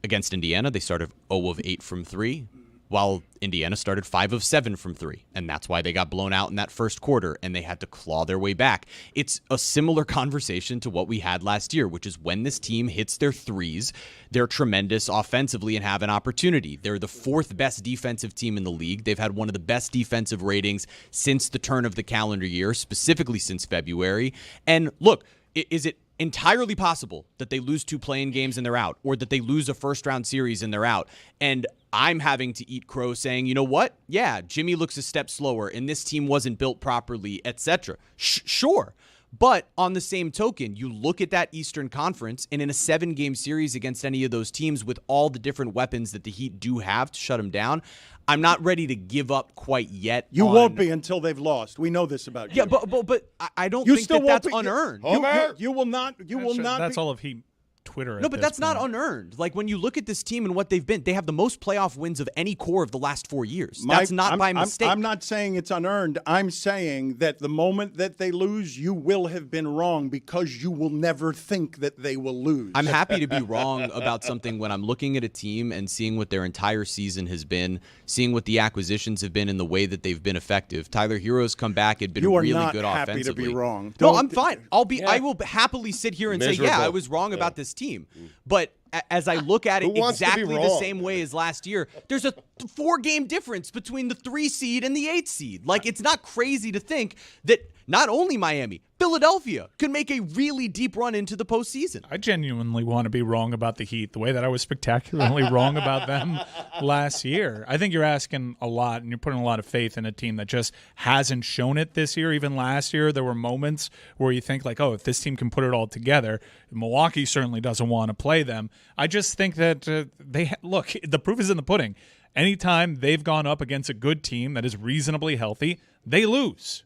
against Indiana, they started 0 of 8 from 3, while Indiana started 5 of 7 from 3, and that's why they got blown out in that first quarter, and they had to claw their way back. It's a similar conversation to what we had last year, which is when this team hits their threes, they're tremendous offensively and have an opportunity. They're the 4th best defensive team in the league. They've had one of the best defensive ratings since the turn of the calendar year, specifically since February. And look, is it entirely possible that they lose 2 play-in games and they're out, or that they lose a first-round series and they're out? And I'm having to eat crow saying, you know what? Yeah, Jimmy looks a step slower, and this team wasn't built properly, etc. Sure. But on the same token, you look at that Eastern Conference, and in a 7-game series against any of those teams with all the different weapons that the Heat do have to shut them down, I'm not ready to give up quite yet. You won't be until they've lost. We know this about you. Yeah, but I don't think that's unearned. You will not. You will not. That's all of Heat Twitter. No, but that's not unearned. Like, when you look at this team and what they've been, they have the most playoff wins of any core of the last 4 years. That's not by mistake. I'm not saying it's unearned. I'm saying that the moment that they lose, you will have been wrong because you will never think that they will lose. I'm happy to be wrong about something when I'm looking at a team and seeing what their entire season has been, seeing what the acquisitions have been and the way that they've been effective. Tyler Hero's come back, had been really good offensively. You are not happy to be wrong. No, I'm fine. I will happily sit here and say, yeah, I was wrong about this team. But as I look at it exactly the same way as last year, there's a 4-game difference between the 3 seed and the 8 seed. Like, it's not crazy to think that not only Miami, Philadelphia could make a really deep run into the postseason. I genuinely want to be wrong about the Heat the way that I was spectacularly wrong about them last year. I think you're asking a lot, and you're putting a lot of faith in a team that just hasn't shown it this year. Even last year, there were moments where you think, like, oh, if this team can put it all together, Milwaukee certainly doesn't want to play them. I just think that look, the proof is in the pudding. Anytime they've gone up against a good team that is reasonably healthy, they lose.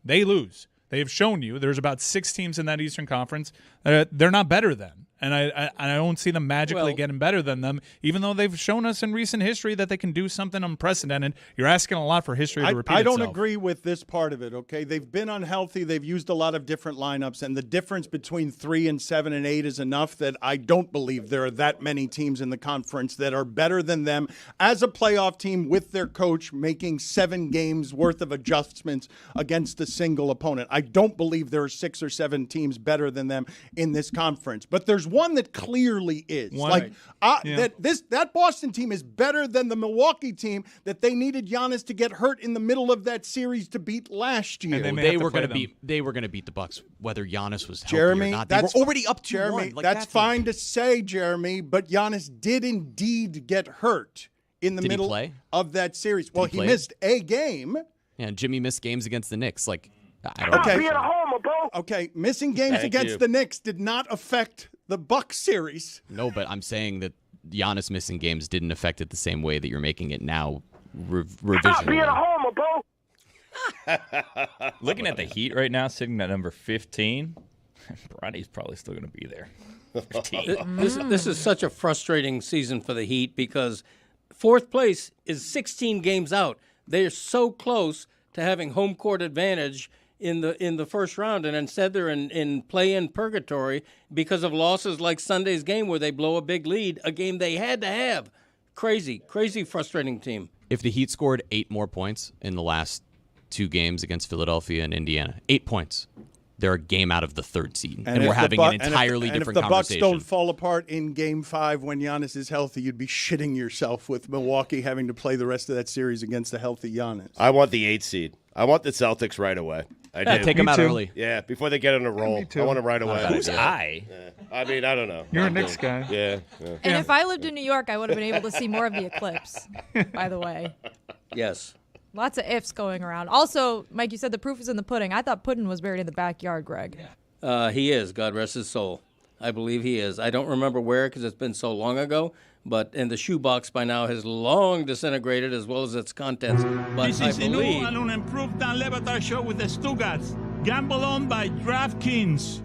They lose. They have shown you there's about 6 teams in that Eastern Conference they're not better than. And I don't see them magically getting better than them, even though they've shown us in recent history that they can do something unprecedented. You're asking a lot for history to repeat itself. I don't agree with this part of it, okay? They've been unhealthy. They've used a lot of different lineups, and the difference between 3 and 7 and 8 is enough that I don't believe there are that many teams in the conference that are better than them as a playoff team with their coach making 7 games worth of adjustments against a single opponent. I don't believe there are 6 or 7 teams better than them in this conference, but there's one that clearly is. That Boston team is better than the Milwaukee team that they needed Giannis to get hurt in the middle of that series to beat last year. And they were going to beat the Bucks whether Giannis was healthy or not. They were already up 2-1. That's fine to say, Jeremy, but Giannis did indeed get hurt in the middle of that series. Well, he missed a game. Yeah, and Jimmy missed games against the Knicks. Like, I don't know. Okay, missing games against the Knicks did not affect the Bucks series. No, but I'm saying that Giannis missing games didn't affect it the same way that you're making it now. Revision. Being a homer, bro. Looking at the Heat right now, sitting at number 15, Bronny's probably still going to be there. 15. This is such a frustrating season for the Heat because 4th place is 16 games out. They are so close to having home court advantage in the first round, and instead they're in play-in purgatory because of losses like Sunday's game where they blow a big lead, a game they had to have. Crazy, frustrating team. If the Heat scored 8 more points in the last 2 games against Philadelphia and Indiana, 8 points, they're a game out of the 3rd seed, and we're having an entirely different conversation. If the Bucks don't fall apart in Game 5 when Giannis is healthy, you'd be shitting yourself with Milwaukee having to play the rest of that series against a healthy Giannis. I want the 8 seed. I want the Celtics right away. I do. Take them out early. Yeah, before they get on a roll. I want them right away. Who's I? Yeah. I mean, I don't know. You're a Knicks guy. Yeah. And if I lived in New York, I would have been able to see more of the Eclipse, by the way. Yes. Lots of ifs going around. Also, Mike, you said the proof is in the pudding. I thought Puddin was buried in the backyard, Greg. He is. God rest his soul. I believe he is. I don't remember where because it's been so long ago, and the shoebox by now has long disintegrated as well as its contents. But This is the new and unimproved Dan Le Batard Show with the Stugotz. Gamble on by DraftKings.